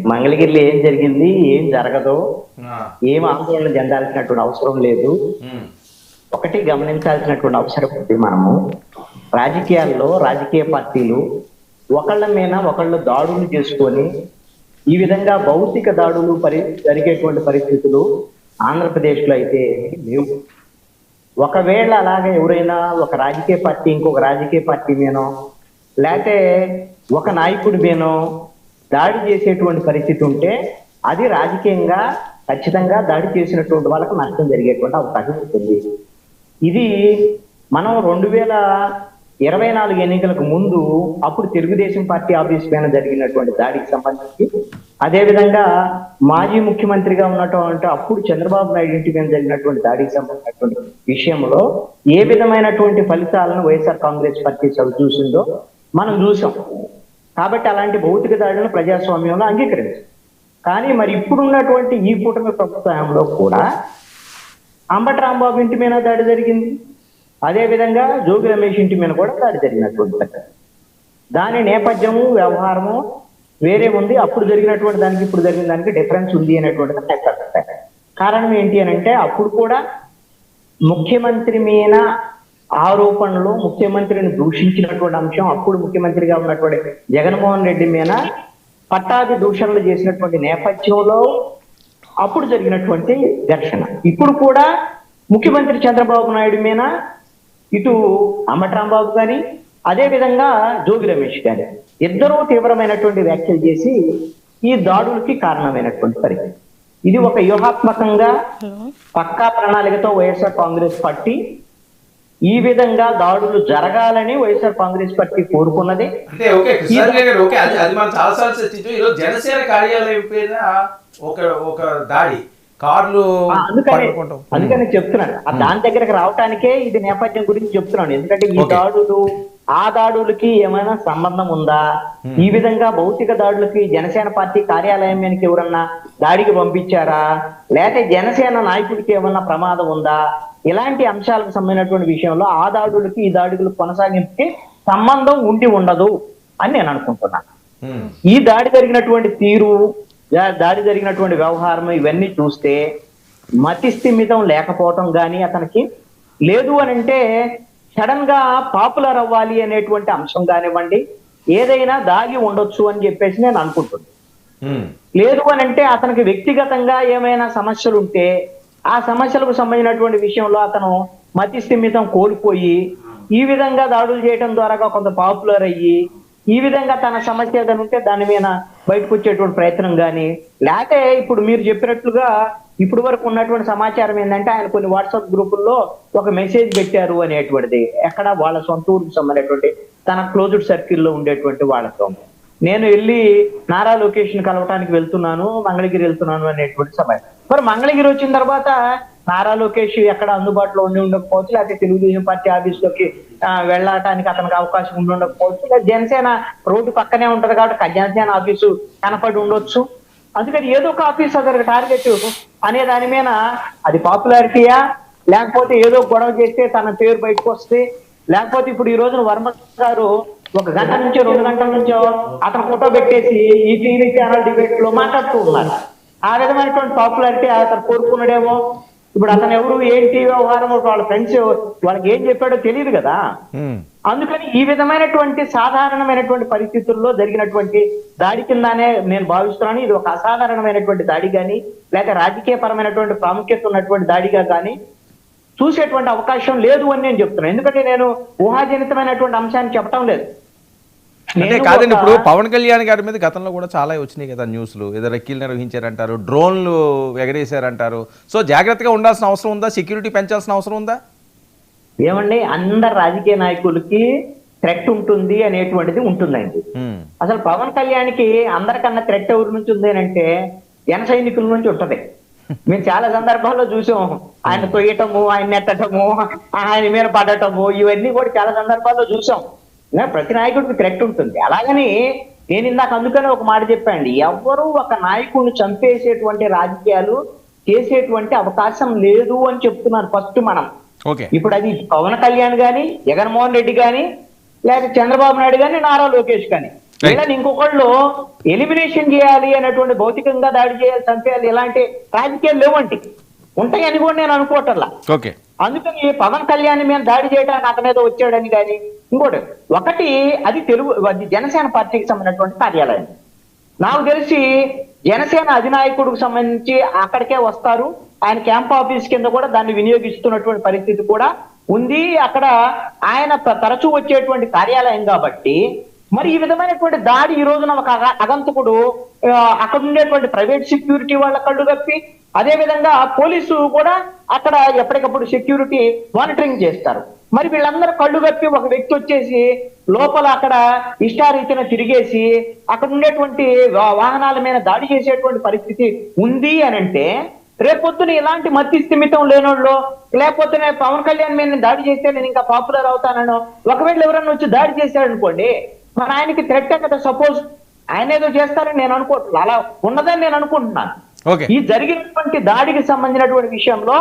మంగళగిరిలో ఏం జరిగింది, ఏం జరగదు, ఆ, ఏం ఆందోళన చెందాల్సినటువంటి అవసరం లేదు. ఉమ్, ఒకటి గమనించాల్సినటువంటి అవసరం ఉంది. మనము రాజకీయాల్లో రాజకీయ పార్టీలు ఒకళ్ళ మీద ఒకళ్ళు దాడులు చేసుకొని ఈ విధంగా భౌతిక దాడులు జరిగేటువంటి పరిస్థితులు ఆంధ్రప్రదేశ్లో అయితే లేవు. ఒకవేళ అలాగే ఎవరైనా ఒక రాజకీయ పార్టీ ఇంకొక రాజకీయ పార్టీ మీనో లేకపోతే ఒక నాయకుడి మీనో దాడి చేసేటువంటి పరిస్థితి ఉంటే అది రాజకీయంగా ఖచ్చితంగా దాడి చేసినటువంటి వాళ్ళకు నష్టం జరిగేటువంటి అవకాశం ఉంటుంది. ఇది మనం 2024 ఎన్నికలకు ముందు అప్పుడు తెలుగుదేశం పార్టీ ఆఫీస్ పైన జరిగినటువంటి దాడికి సంబంధించి, అదేవిధంగా మాజీ ముఖ్యమంత్రిగా ఉన్నటువంటి అప్పుడు చంద్రబాబు నాయుడు ఇంటి మీద జరిగినటువంటి దాడికి సంబంధించినటువంటి విషయంలో ఏ విధమైనటువంటి ఫలితాలను వైఎస్ఆర్ కాంగ్రెస్ పార్టీ చూసిందో మనం చూసాం. కాబట్టి అలాంటి భౌతిక దాడులను ప్రజాస్వామ్యంలో అంగీకరించాం. కానీ మరి ఇప్పుడున్నటువంటి ఈ కూటమి ప్రభుత్వంలో కూడా అంబటి రాంబాబు ఇంటి మీద దాడి జరిగింది, అదేవిధంగా జోగి రమేష్ ఇంటి మీద కూడా దాడి జరిగినటువంటి దాని నేపథ్యము వ్యవహారము వేరే ఉంది. అప్పుడు జరిగినటువంటి దానికి ఇప్పుడు జరిగిన దానికి డిఫరెన్స్ ఉంది అనేటువంటిది కారణం ఏంటి అని అంటే, అప్పుడు కూడా ముఖ్యమంత్రి మీద ఆరోపణలు, ముఖ్యమంత్రిని దూషించినటువంటి అంశం, అప్పుడు ముఖ్యమంత్రిగా ఉన్నటువంటి జగన్మోహన్ రెడ్డి మీద పట్టాభి దూషణలు చేసినటువంటి నేపథ్యంలో అప్పుడు జరిగినటువంటి ఘర్షణ. ఇప్పుడు కూడా ముఖ్యమంత్రి చంద్రబాబు నాయుడు మీద ఇటు అంబటి రాంబాబు కానీ అదేవిధంగా జోగి రమేష్ గారి ఇద్దరూ తీవ్రమైనటువంటి వ్యాఖ్యలు చేసి ఈ దాడులకి కారణమైనటువంటి పరిస్థితి. ఇది ఒక వ్యూహాత్మకంగా పక్కా ప్రణాళికతో వైఎస్ఆర్ కాంగ్రెస్ పార్టీ ఈ విధంగా దాడులు జరగాలని వైఎస్ఆర్ కాంగ్రెస్ పార్టీ కోరుకున్నది. అంటే ఓకే కృష్ణారెడ్డి గారు, ఓకే అది మనం చాలాసార్లు చర్చించాం. ఈరోజు జనసేన కార్యాలయం పైన ఒక ఒక దాడి కార్లు అందుకని చెప్తున్నాను, దాని దగ్గరకు రావటానికే ఇది నేపథ్యం గురించి చెప్తున్నాను. ఎందుకంటే ఈ దాడులు ఆ దాడులకి ఏమైనా సంబంధం ఉందా, ఈ విధంగా భౌతిక దాడులకి జనసేన పార్టీ కార్యాలయం మీదకి ఎవరన్నా దాడికి పంపించారా, లేకపోతే జనసేన నాయకుడికి ఏమన్నా ప్రమాదం ఉందా, ఇలాంటి అంశాలకు సంబంధించినటువంటి విషయంలో ఆ దాడులకి ఈ దాడులు కొనసాగింపుకి సంబంధం ఉండి ఉండదు అని నేను అనుకుంటున్నాను. ఈ దాడి జరిగినటువంటి తీరు, దాడి జరిగినటువంటి వ్యవహారం ఇవన్నీ చూస్తే మతి స్థిమితం లేకపోవటం కానీ అతనికి లేదు అని అంటే, సడన్ గా పాపులర్ అవ్వాలి అనేటువంటి అంశం కానివ్వండి, ఏదైనా దాగి ఉండొచ్చు అని చెప్పేసి నేను అనుకుంటున్నాను. లేదు అని అంటే అతనికి వ్యక్తిగతంగా ఏమైనా సమస్యలు ఉంటే ఆ సమస్యలకు సంబంధించినటువంటి విషయంలో అతను మతి స్థిమితం కోల్పోయి ఈ విధంగా దాడులు చేయడం ద్వారా కొంత పాపులర్ అయ్యి ఈ విధంగా తన సమస్య ఏదైనా ఉంటే దాని మీద బయటకు వచ్చేటువంటి ప్రయత్నం కానీ, లేకపోతే ఇప్పుడు మీరు చెప్పినట్లుగా ఇప్పుడు వరకు ఉన్నటువంటి సమాచారం ఏంటంటే ఆయన కొన్ని వాట్సాప్ గ్రూపుల్లో ఒక మెసేజ్ పెట్టారు అనేటువంటిది, ఎక్కడ వాళ్ళ సొంత ఊరికి సంబంధించినటువంటి తన క్లోజ్డ్ సర్కిల్లో ఉండేటువంటి వాళ్ళతో నేను వెళ్ళి నారా లొకేషన్ కలవటానికి వెళ్తున్నాను, మంగళగిరి వెళ్తున్నాను అనేటువంటి సమయం. మరి మంగళగిరి వచ్చిన తర్వాత నారా లోకేష్ ఎక్కడ అందుబాటులో ఉండకపోవచ్చు, లేకపోతే తెలుగుదేశం పార్టీ ఆఫీస్లోకి వెళ్ళటానికి అతనికి అవకాశం ఉండకపోవచ్చు, లేదా జనసేన రోడ్డు పక్కనే ఉంటది కాబట్టి జనసేన ఆఫీసు కనపడి ఉండొచ్చు. అందుకని ఏదో ఒక ఆఫీస్ అతనికి టార్గెట్ అనే దాని మీద అది పాపులారిటీయా, లేకపోతే ఏదో గొడవ చేస్తే తన పేరు బయటకు వస్తే, లేకపోతే ఇప్పుడు ఈ రోజున వర్మ గారు 1 గంట నుంచో 2 గంటల నుంచో అతను ఫోటో పెట్టేసి ఈ టీవీ ఛానల్ డిబేట్ లో మాట్లాడుతూ ఉన్నారు. ఆ విధమైనటువంటి పాపులారిటీ అతను కోరుకున్నాడేమో. ఇప్పుడు అతను ఎవరు ఏంటి వ్యవహారం, వాళ్ళ ఫ్రెండ్స్ వాళ్ళకి ఏం చెప్పాడో తెలియదు కదా. అందుకని ఈ విధమైనటువంటి సాధారణమైనటువంటి పరిస్థితుల్లో జరిగినటువంటి దాడి కిందనే నేను భావిస్తున్నాను. ఇది ఒక అసాధారణమైనటువంటి దాడి కానీ, లేక రాజకీయ పరమైనటువంటి ప్రాముఖ్యత ఉన్నటువంటి దాడిగా కానీ చూసేటువంటి అవకాశం లేదు అని నేను చెప్తున్నాను. ఎందుకంటే నేను ఊహాజనితమైనటువంటి అంశాన్ని చెప్పటం లేదు. అంటే కాదండి, ఇప్పుడు పవన్ కళ్యాణ్ గారి మీద గతంలో కూడా చాలా వచ్చినాయి కదా న్యూస్లు, ఏదో రెక్కీలు నిర్వహించారంటారు, డ్రోన్లు ఎగరేశారంటారు. సో జాగ్రత్తగా ఉండాల్సిన అవసరం ఉందా, సెక్యూరిటీ పెంచాల్సిన అవసరం ఉందా? ఏమండి, అందరు రాజకీయ నాయకులకి థ్రెట్ ఉంటుంది అనేటువంటిది ఉంటుందండి. అసలు పవన్ కళ్యాణ్కి అందరికన్నా థ్రెట్ ఎవరి నుంచి ఉంది అంటే జన సైనికుల నుంచి ఉంటది. మేము చాలా సందర్భాల్లో చూసాం, ఆయన తొయ్యటము, ఆయన నెట్టటము, ఆయన మీద పడటము, ఇవన్నీ కూడా చాలా సందర్భాల్లో చూసాం. ప్రతి నాయకుడికి థ్రెట్ ఉంటుంది. అలాగని నేను ఇందాక అందుకనే ఒక మాట చెప్పానండి, ఎవ్వరూ ఒక నాయకుడిని చంపేసేటువంటి రాజకీయాలు చేసేటువంటి అవకాశం లేదు అని చెప్తున్నారు ఫస్ట్ మనం. ఇప్పుడు అది పవన్ కళ్యాణ్ గాని, జగన్మోహన్ రెడ్డి గాని, లేకపోతే చంద్రబాబు నాయుడు గాని, నారా లోకేష్ గాని వీళ్ళని ఇంకొకళ్ళు ఎలిమినేషన్ చేయాలి అనేటువంటి భౌతికంగా దాడి చేయాలి, చంపేయాలి, ఇలాంటి రాజకీయాలు లేవంటి. ఉంటాయని కూడా నేను అనుకోవటంలా. ఓకే. అందుకని పవన్ కళ్యాణ్ మీద దాడి చేయడానికి అతని మీద వచ్చాడని కానీ ఇంకోటి అది అది జనసేన పార్టీకి సంబంధించినటువంటి కార్యాలయం. నాకు తెలిసి జనసేన అధినాయకుడికి సంబంధించి అక్కడికే వస్తారు. ఆయన క్యాంప్ ఆఫీస్ కింద కూడా దాన్ని వినియోగిస్తున్నటువంటి పరిస్థితి కూడా ఉంది. అక్కడ ఆయన తరచూ వచ్చేటువంటి కార్యాలయం కాబట్టి మరి ఈ విధమైనటువంటి దాడి ఈ రోజున ఒక అగంతకుడు అక్కడ ఉండేటువంటి ప్రైవేట్ సెక్యూరిటీ వాళ్ళ కళ్ళు కప్పి, అదే విధంగా పోలీసు కూడా అక్కడ ఎప్పటికప్పుడు సెక్యూరిటీ మానిటరింగ్ చేస్తారు. మరి వీళ్ళందరూ కళ్ళు కప్పి ఒక వ్యక్తి వచ్చేసి లోపల అక్కడ ఇష్టారీతిన తిరిగేసి అక్కడ ఉండేటువంటి వాహనాల మీద దాడి చేసేటువంటి పరిస్థితి ఉంది అని అంటే, రేపొద్దున ఇలాంటి మతి స్థిమితం లేనోళ్ళు, లేకపోతే పవన్ కళ్యాణ్ మీద దాడి చేస్తే నేను ఇంకా పాపులర్ అవుతానో, ఒకవేళ ఎవరన్నా వచ్చి దాడి చేశాడనుకోండి, మరి ఆయనకి థ్రెట్ కదా. సపోజ్ ఆయన ఏదో చేస్తారని నేను అనుకోవట్లేదు, అలా ఉన్నదని నేను అనుకుంటున్నాను. ఈ జరిగినటువంటి దాడికి సంబంధించినటువంటి విషయంలో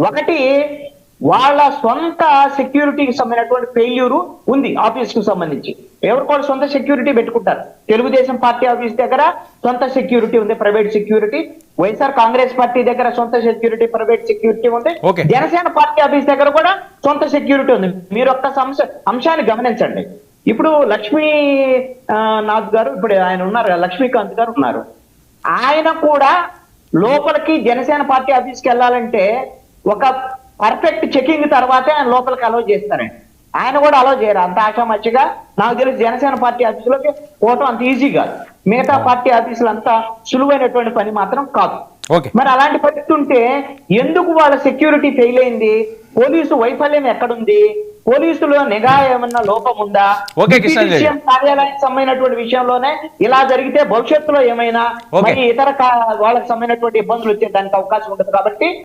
ఒకటి వాళ్ళ సొంత సెక్యూరిటీకి సంబంధించినటువంటి ఫెయిల్యూరు ఉంది. ఆఫీస్ కు సంబంధించి ఎవరు కూడా సొంత సెక్యూరిటీ పెట్టుకుంటారు. తెలుగుదేశం పార్టీ ఆఫీస్ దగ్గర సొంత సెక్యూరిటీ ఉంది, private security. YSR Congress party దగ్గర సొంత సెక్యూరిటీ, ప్రైవేట్ సెక్యూరిటీ ఉంది. జనసేన పార్టీ ఆఫీస్ దగ్గర కూడా సొంత సెక్యూరిటీ ఉంది. మీరు ఒక్క అంశాన్ని గమనించండి. ఇప్పుడు లక్ష్మీనాథ్ గారు, ఇప్పుడు ఆయన ఉన్నారు కదా, లక్ష్మీకాంత్ గారు ఉన్నారు. ఆయన కూడా లోపలికి జనసేన పార్టీ ఆఫీస్కి వెళ్ళాలంటే ఒక పర్ఫెక్ట్ చెకింగ్ తర్వాతే ఆయన లోపలికి అలౌ చేస్తారండి. ఆయన కూడా అలౌ చేయరు అంత ఆషామాషిగా. నాకు తెలిసి జనసేన పార్టీ ఆఫీసులోకి పోవటం అంత ఈజీ కాదు. మిగతా పార్టీ ఆఫీసులు అంతా సులువైనటువంటి పని మాత్రం కాదు. మరి అలాంటి పరిస్థితి ఉంటే ఎందుకు వాళ్ళ సెక్యూరిటీ ఫెయిల్ అయింది? పోలీసు వైఫల్యం ఎక్కడుంది? పోలీసులో నిఘా ఏమన్నా లోపం ఉందా? కార్యాలయానికి సంబంధించినటువంటి విషయంలోనే ఇలా జరిగితే భవిష్యత్తులో ఏమైనా మరి ఇతర వాళ్ళకి సంబంధించినటువంటి ఇబ్బందులు వచ్చే దానికి అవకాశం ఉంటుంది. కాబట్టి